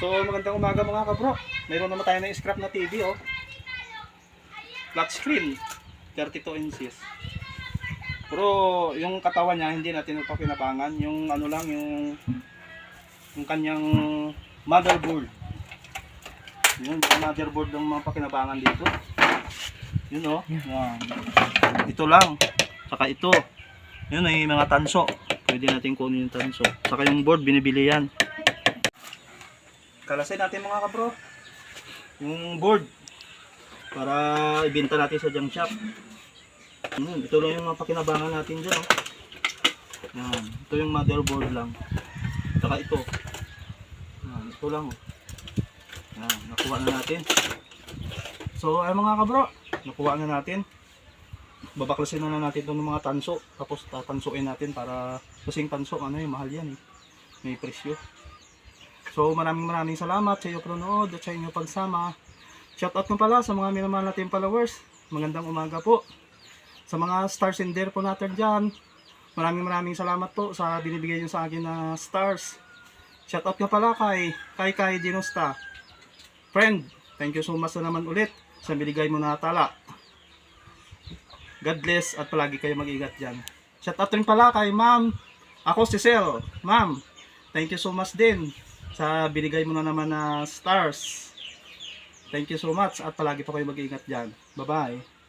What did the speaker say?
So magandang umaga mga kabro. Mayroon naman tayo na scrap na TV oh. Flat screen, 32 inches. Pero yung katawan niya hindi natin papakinabangan, yung ano lang yung kanyang motherboard. Yun, yung motherboard ng mga pakinabangan dito. Yun oh. Yan. Ito lang. Saka ito. Yun ay mga tanso. Pwede natin kunin yung tanso. Saka yung board binibili yan. Kalasay natin mga kabro yung board para ibenta natin sa junk shop. Ito lang yung mga pakinabangan natin dyan oh. Yan. Ito yung motherboard lang. Saka ito. Yan. Ito lang oh. Yan. Nakuha na natin. So ay mga kabro, nakuha na natin. Babaklasin na natin ito ng mga tanso. Tapos tatansuin natin para kasing tanso ano yung mahal yan eh. May presyo. So maraming salamat sa iyo panonood at sa inyo pagsama. Shoutout ko pala sa mga minamahal natin followers. Magandang umaga po. Sa mga star sender po natin dyan, maraming salamat po sa binibigay nyo sa akin na stars. Shoutout ko pala kay Dinosta. Friend, thank you so much na naman ulit sa binigay mo na tala. God bless at palagi kayo mag-ingat dyan. Shoutout rin pala kay Ma'am. Ako si Cel. Ma'am, thank you so much din sa binigay mo na naman na stars. Thank you so much at palagi pa kayo mag-ingat dyan. Bye bye.